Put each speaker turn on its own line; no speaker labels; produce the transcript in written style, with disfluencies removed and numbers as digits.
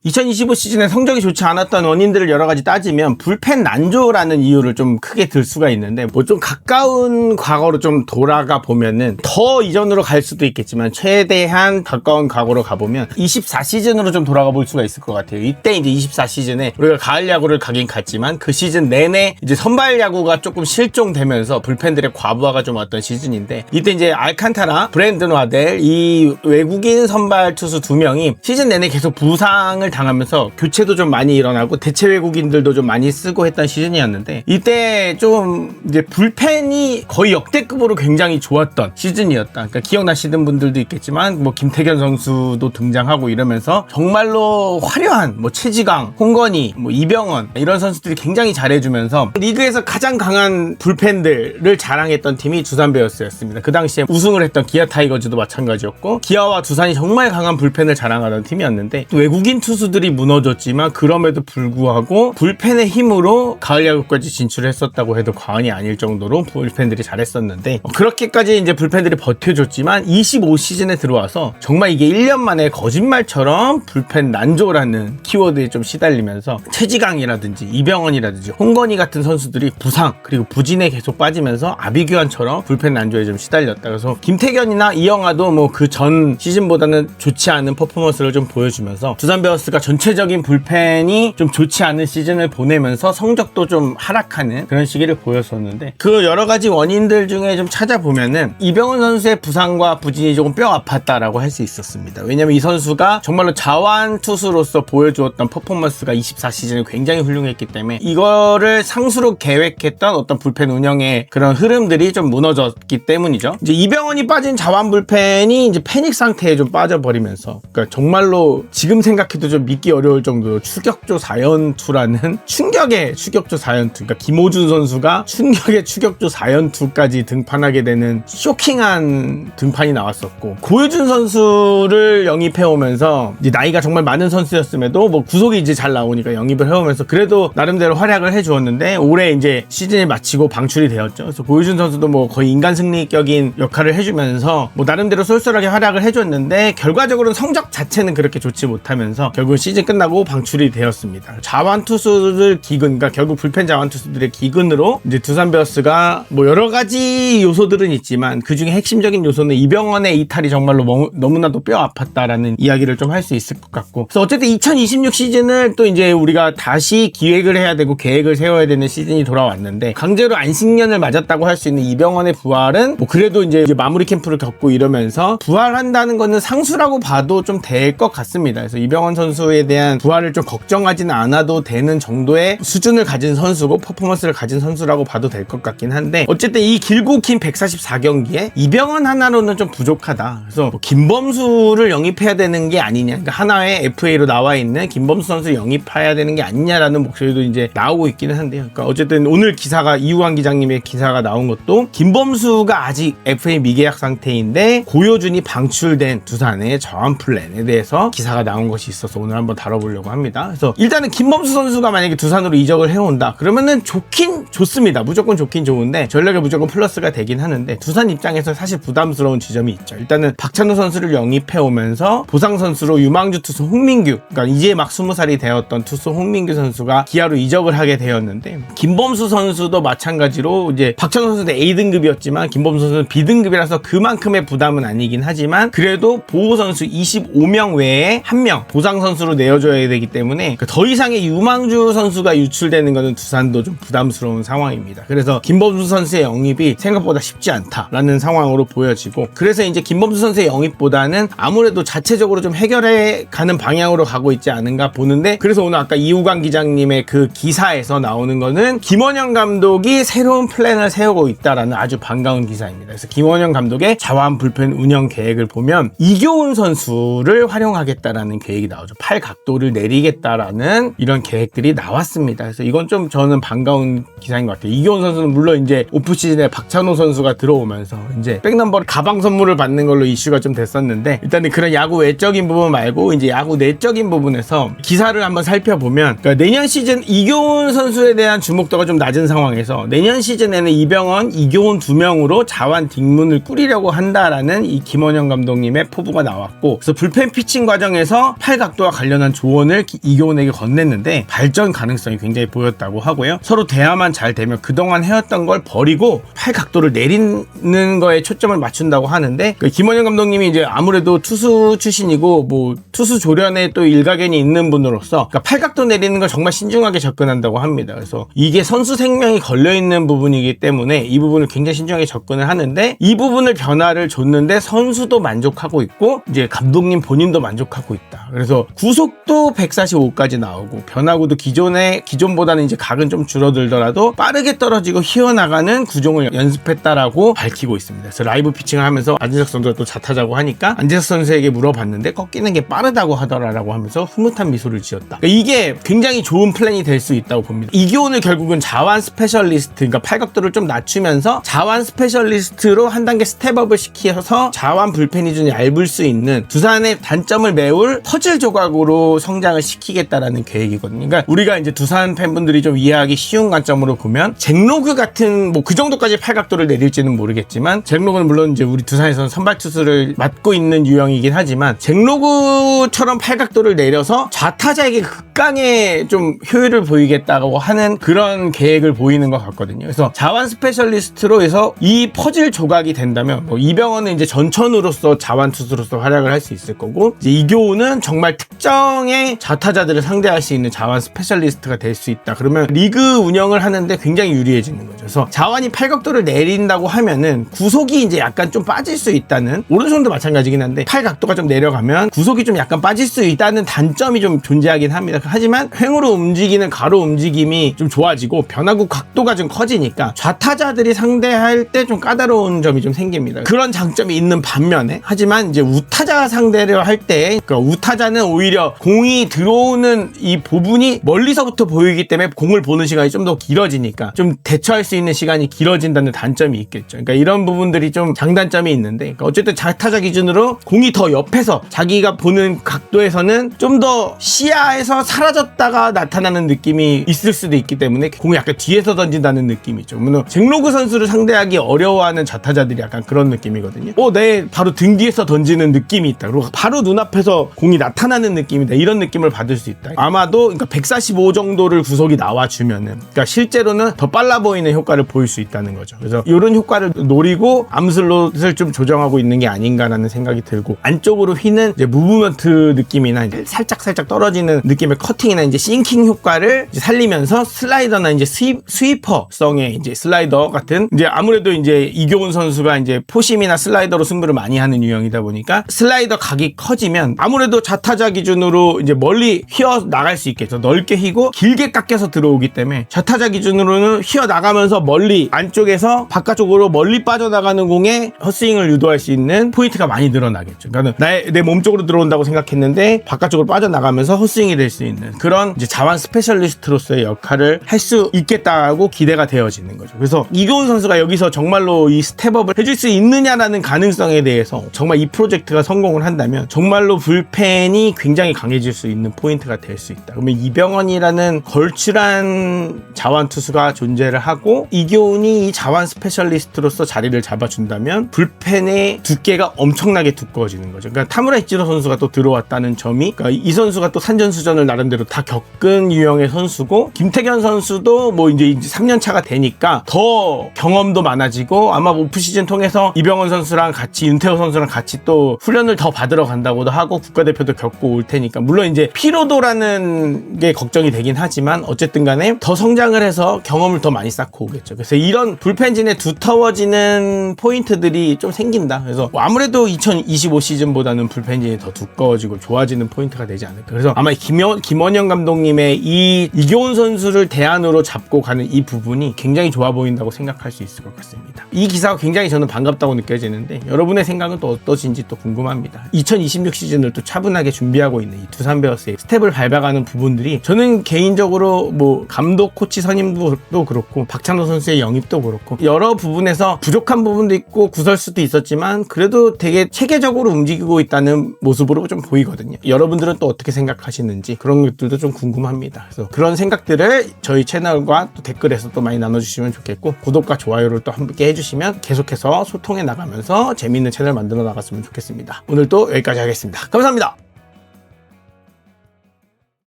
2025 시즌에 성적이 좋지 않았던 원인들을 여러 가지 따지면 불펜 난조라는 이유를 좀 크게 들 수가 있는데, 뭐 좀 가까운 과거로 좀 돌아가 보면은 더 이전으로 갈 수도 있겠지만 최대한 가까운 과거로 가보면 24 시즌으로 좀 돌아가 볼 수가 있을 것 같아요. 이때 이제 24 시즌에 우리가 가을 야구를 가긴 갔지만 그 시즌 내내 이제 선발 야구가 조금 실종되면서 불펜들의 과부하가 좀 왔던 시즌인데, 이때 이제 알칸타라, 브랜든 와델 이 외국인 선발 투수 2명이 시즌 내내 계속 부상을 당하면서 교체도 좀 많이 일어나고 대체 외국인들도 좀 많이 쓰고 했던 시즌이었는데, 이때 좀 이제 불펜이 거의 역대급으로 굉장히 좋았던 시즌이었다. 그러니까 기억나시는 분들도 있겠지만 뭐 김태견 선수도 등장하고 이러면서 정말로 화려한 뭐 최지강, 홍건희, 뭐 이병헌 이런 선수들이 굉장히 잘해주면서 리그에서 가장 강한 불펜들을 자랑했던 팀이 두산 베어스였습니다. 그 당시에 우승을 했던 기아 타이거즈도 마찬가지였고, 기아와 두산이 정말 강한 불펜을 자랑하던 팀이었는데, 또 외국인 투수들이 무너졌지만 그럼에도 불구하고 불펜의 힘으로 가을 야구까지 진출했었다고 해도 과언이 아닐 정도로 불펜들이 잘했었는데, 그렇게까지 이제 불펜들이 버텨줬지만 25 시즌에 들어와서 정말 이게 1년 만에 거짓말처럼 불펜 난조라는 키워드에 좀 시달리면서 최지강이라든지 이병헌이라든지 홍건희 같은 선수들이 부상 그리고 부진에 계속 빠지면서 아비규환처럼 불펜 난조에 좀 시달렸다. 그래서 김태견이나 이영하도 뭐 그 전 시즌보다는 좋지 않은 퍼포먼스를 좀 보여주면서 두산 베어스가 전체적인 불펜이 좀 좋지 않은 시즌을 보내면서 성적도 좀 하락하는 그런 시기를 보였었는데, 그 여러 가지 원인들 중에 좀 찾아보면은 이병헌 선수의 부상과 부진이 조금 뼈 아팠다라고 할 수 있었습니다. 왜냐면 이 선수가 정말로 자완 투수로서 보여주었던 퍼포먼스가 24 시즌에 굉장히 훌륭했기 때문에 이거를 상수로 계획했던 어떤 불펜 운영의 그런 흐름들이 좀 무너졌기 때문이죠. 이제 이병헌이 빠진 자완 불펜이 이제 패닉 상태에 좀 빠져버리면서, 그러니까 정말로 지금 생각해도 좀 믿기 어려울 정도로 추격조 4연투라는 충격의 추격조 4연투, 그러니까 김호준 선수가 충격의 추격조 4연투까지 등판하게 되는 쇼킹한 등판이 나왔었고, 고효준 선수를 영입해오면서 이제 나이가 정말 많은 선수였음에도 뭐 구속이 이제 잘 나오니까 영입을 해오면서 그래도 나름대로 활약을 해주었는데, 올해 이제 시즌을 마치고 방출이 되었죠. 그래서 고효준 선수도 뭐 거의 인간 승리격인 역할을 해주면서 뭐 나름대로 쏠쏠하게 활약을 해줬는데, 결과적으로는 성적 자체는 그렇게 좋지 못하면서 결국 시즌 끝나고 방출이 되었습니다. 자완 투수들 기근, 그러니까 결국 불펜 자완 투수들의 기근으로 이제 두산 베어스가 뭐 여러 가지 요소들은 있지만 그 중에 핵심적인 요소는 이병헌의 이탈이 정말로 너무나도 뼈 아팠다라는 이야기를 좀 할 수 있을 것 같고, 그래서 어쨌든 2026 시즌을 또 이제 우리가 다시 기획을 해야 되고 계획을 세워야 되는 시즌이 돌아왔는데, 강제로 안식년을 맞았다고 할 수 있는 이병헌의 부활은 뭐 그래도 이제 마무리 캠프를 겪고 이러면서 부활한다는 거는 상수라고 봐도 좀 될 것 같습니다. 그래서 이병헌 선수에 대한 부활을 좀 걱정하지는 않아도 되는 정도의 수준을 가진 선수고 퍼포먼스를 가진 선수라고 봐도 될 것 같긴 한데, 어쨌든 이 길고 긴 144경기에 이병헌 하나로는 좀 부족하다. 그래서 뭐 김범수를 영입해야 되는 게 아니냐, 그러니까 하나의 FA로 나와 있는 김범수 선수 영입해야 되는 게 아니냐라는 목소리도 이제 나오고 있기는 한데요. 그러니까 어쨌든 오늘 기사가, 이우환 기자님의 기사가 나온 것도 김범수가 아직 FA 미계약 상태인데 고효준이 방출된 두산의 자완 플랜에 대해서 기사가 나온 것이 있어서 오늘 한번 다뤄보려고 합니다. 그래서 일단은 김범수 선수가 만약에 두산으로 이적을 해온다 그러면은 좋긴 좋습니다. 무조건 좋긴 좋은데 전력에 무조건 플러스가 되긴 하는데, 두산 입장에서 사실 부담스러운 지점이 있죠. 일단은 박찬호 선수를 영입해오면서 보상 선수로 유망주 투수 홍민규, 그러니까 이제 막 20살이 되었던 투수 홍민규 선수가 기아로 이적을 하게 되었는데, 김범수 선수도 마찬가지로 이제 박찬호 선수는 A등급이었지만 김범수 선수는 B등급이라서 그만큼의 부담은 아니긴 하지만 그래도 보호 선수 25명 외에 1명 보상 선수로 내어줘야 되기 때문에 더 이상의 유망주 선수가 유출되는 것은 두산도 좀 부담스러운 상황입니다. 그래서 김범수 선수의 영입이 생각보다 쉽지 않다라는 상황으로 보여지고, 그래서 이제 김범수 선수의 영입보다는 아무래도 자체적으로 좀 해결해 가는 방향으로 가고 있지 않은가 보는데, 그래서 오늘 아까 이우관 기자님의 그 기사에서 나오는 거는 김원형 감독이 새로운 플랜을 세우고 있다라는 아주 반가운 기사입니다. 그래서 김원형 감독의 자완 불펜 운영 계획을 보면 이교훈 선수를 활용하겠다라는 계획이 나오죠. 팔 각도를 내리겠다라는 이런 계획들이 나왔습니다. 그래서 이건 좀 저는 반가운 기사인 것 같아요. 이교훈 선수는 물론 이제 오프시즌에 박찬호 선수가 들어오면서 이제 백넘버 가방 선물을 받는 걸로 이슈가 좀 됐었는데, 일단은 그런 야구 외적인 부분 말고 이제 야구 내적인 부분에서 기사를 한번 살펴보면, 그러니까 내년 시즌 이교훈 선수에 대한 주목도가 좀 낮은 상황에서 내년 시즌에는 이병헌, 이교훈 2명으로 자완 뒷문을 꾸리려고 한다라는 이 김원형 감독님의 포부가 나왔고, 그래서 불펜 피칭 과정에서 팔 각도와 부분과 관련한 조언을 이교훈에게 건넸는데 발전 가능성이 굉장히 보였다고 하고요. 서로 대화만 잘 되면 그동안 해왔던 걸 버리고 팔 각도를 내리는 거에 초점을 맞춘다고 하는데, 김원영 감독님이 이제 아무래도 투수 출신이고 뭐 투수 조련에 또 일가견이 있는 분으로서 팔 각도 내리는 걸 정말 신중하게 접근한다고 합니다. 그래서 이게 선수 생명이 걸려있는 부분이기 때문에 이 부분을 굉장히 신중하게 접근을 하는데, 이 부분을 변화를 줬는데 선수도 만족하고 있고 이제 감독님 본인도 만족하고 있다. 그래서 구속도 145까지 나오고 변화구도 기존보다는 이제 각은 좀 줄어들더라도 빠르게 떨어지고 휘어나가는 구종을 연습했다라고 밝히고 있습니다. 그래서 라이브 피칭을 하면서 안재석 선수가 또 자타자고 하니까 안재석 선수에게 물어봤는데 꺾이는 게 빠르다고 하더라라고 하면서 흐뭇한 미소를 지었다. 그러니까 이게 굉장히 좋은 플랜이 될 수 있다고 봅니다. 이교훈을 결국은 자완 스페셜리스트, 그러니까 팔각도를 좀 낮추면서 자완 스페셜리스트로 한 단계 스텝업을 시켜서 자완 불펜이 좀 얇을 수 있는 두산의 단점을 메울 퍼즐 조각으로 성장을 시키겠다라는 계획이거든요. 그러니까 우리가 이제 두산 팬분들이 좀 이해하기 쉬운 관점으로 보면 잭로그 같은 뭐 그 정도까지 팔각도를 내릴지는 모르겠지만, 잭로그는 물론 이제 우리 두산에서는 선발 투수를 맡고 있는 유형이긴 하지만 잭로그처럼 팔각도를 내려서 좌타자에게 극강의 좀 효율을 보이겠다고 하는 그런 계획을 보이는 것 같거든요. 그래서 자완 스페셜리스트로 해서 이 퍼즐 조각이 된다면 뭐 이병헌은 이제 전천으로서 자완 투수로서 활약을 할 수 있을 거고, 이제 이교훈은 정말 특정의 좌타자들을 상대할 수 있는 자완 스페셜리스트가 될 수 있다. 그러면 리그 운영을 하는데 굉장히 유리해지는 거죠. 그래서 자완이 팔각도를 내린다고 하면은 구속이 이제 약간 좀 빠질 수 있다는, 오른손도 마찬가지긴 한데 팔각도가 좀 내려가면 구속이 좀 약간 빠질 수 있다는 단점이 좀 존재하긴 합니다. 하지만 횡으로 움직이는 가로 움직임이 좀 좋아지고 변화구 각도가 좀 커지니까 좌타자들이 상대할 때 좀 까다로운 점이 좀 생깁니다. 그런 장점이 있는 반면에, 하지만 이제 우타자 상대를 할 때, 그러니까 우타자는 오히려 공이 들어오는 이 부분이 멀리서부터 보이기 때문에 공을 보는 시간이 좀 더 길어지니까 좀 대처할 수 있는 시간이 길어진다는 단점이 있겠죠. 그러니까 이런 부분들이 좀 장단점이 있는데, 그러니까 어쨌든 좌타자 기준으로 공이 더 옆에서 자기가 보는 각도에서는 좀 더 시야에서 사라졌다가 나타나는 느낌이 있을 수도 있기 때문에 공이 약간 뒤에서 던진다는 느낌이죠. 물론 잭로그 선수를 상대하기 어려워하는 좌타자들이 약간 그런 느낌이거든요. 내 바로 등 뒤에서 던지는 느낌이 있다. 그리고 바로 눈앞에서 공이 나타나는 느낌이다. 이런 느낌을 받을 수 있다. 아마도 그러니까 145 정도를 구속이 나와주면은, 그러니까 실제로는 더 빨라 보이는 효과를 보일 수 있다는 거죠. 그래서 이런 효과를 노리고 암슬롯을 좀 조정하고 있는 게 아닌가라는 생각이 들고, 안쪽으로 휘는 이제 무브먼트 느낌이나 이제 살짝 떨어지는 느낌의 커팅이나 이제 싱킹 효과를 이제 살리면서 슬라이더나 이제 스위퍼성의 이제 슬라이더 같은, 이제 아무래도 이제 이교훈 선수가 이제 포심이나 슬라이더로 승부를 많이 하는 유형이다 보니까 슬라이더 각이 커지면 아무래도 좌타자 기준으로 이제 멀리 휘어 나갈 수 있겠죠. 넓게 휘고 길게 깎여서 들어오기 때문에 좌타자 기준으로는 휘어 나가면서 멀리 안쪽에서 바깥쪽으로 멀리 빠져나가는 공에 헛스윙을 유도할 수 있는 포인트가 많이 늘어나겠죠. 그러니까 내 몸쪽으로 들어온다고 생각했는데 바깥쪽으로 빠져나가면서 헛스윙이 될 수 있는 그런 이제 자완 스페셜리스트로서의 역할을 할 수 있겠다고 기대가 되어지는 거죠. 그래서 이교훈 선수가 여기서 정말로 이 스텝업을 해줄 수 있느냐라는 가능성에 대해서 정말 이 프로젝트가 성공을 한다면 정말로 불펜이 굉장히 강해질 수 있는 포인트가 될 수 있다. 그러면 이병헌이라는 걸출한 자완 투수가 존재를 하고 이교훈이 이 자완 스페셜리스트로서 자리를 잡아준다면 불펜의 두께가 엄청나게 두꺼워지는 거죠. 그러니까 타무라 이치로 선수가 또 들어왔다는 점이, 그러니까 이 선수가 또 산전수전을 나름대로 다 겪은 유형의 선수고, 김태견 선수도 뭐 이제 3년 차가 되니까 더 경험도 많아지고, 아마 오프시즌 통해서 이병헌 선수랑 같이 윤태호 선수랑 같이 또 훈련을 더 받으러 간다고도 하고 국가대표도 겪고 올 테니까, 물론 이제 피로도라는 게 걱정이 되긴 하지만 어쨌든 간에 더 성장을 해서 경험을 더 많이 쌓고 오겠죠. 그래서 이런 불펜진의 두터워지는 포인트들이 좀 생긴다. 그래서 아무래도 2025 시즌보다는 불펜진이 더 두꺼워지고 좋아지는 포인트가 되지 않을까. 그래서 아마 김원영 감독님의 이교훈 선수를 대안으로 잡고 가는 이 부분이 굉장히 좋아 보인다고 생각할 수 있을 것 같습니다. 이 기사가 굉장히 저는 반갑다고 느껴지는데 여러분의 생각은 또 어떠신지 또 궁금합니다. 2026 시즌을 또 차분하게 준비하고 있는 이 두산 베어스의 스텝을 밟아가는 부분들이, 저는 개인적으로 뭐 감독 코치 선임도 그렇고 박찬호 선수의 영입도 그렇고 여러 부분에서 부족한 부분도 있고 구설수도 있었지만 그래도 되게 체계적으로 움직이고 있다는 모습으로 좀 보이거든요. 여러분들은 또 어떻게 생각하시는지 그런 것들도 좀 궁금합니다. 그래서 그런 생각들을 저희 채널과 또 댓글에서 또 많이 나눠주시면 좋겠고, 구독과 좋아요를 또 함께 해주시면 계속해서 소통해 나가면서 재미있는 채널 만들어 나갔으면 좋겠습니다. 오늘도 여기까지 하겠습니다. 감사합니다.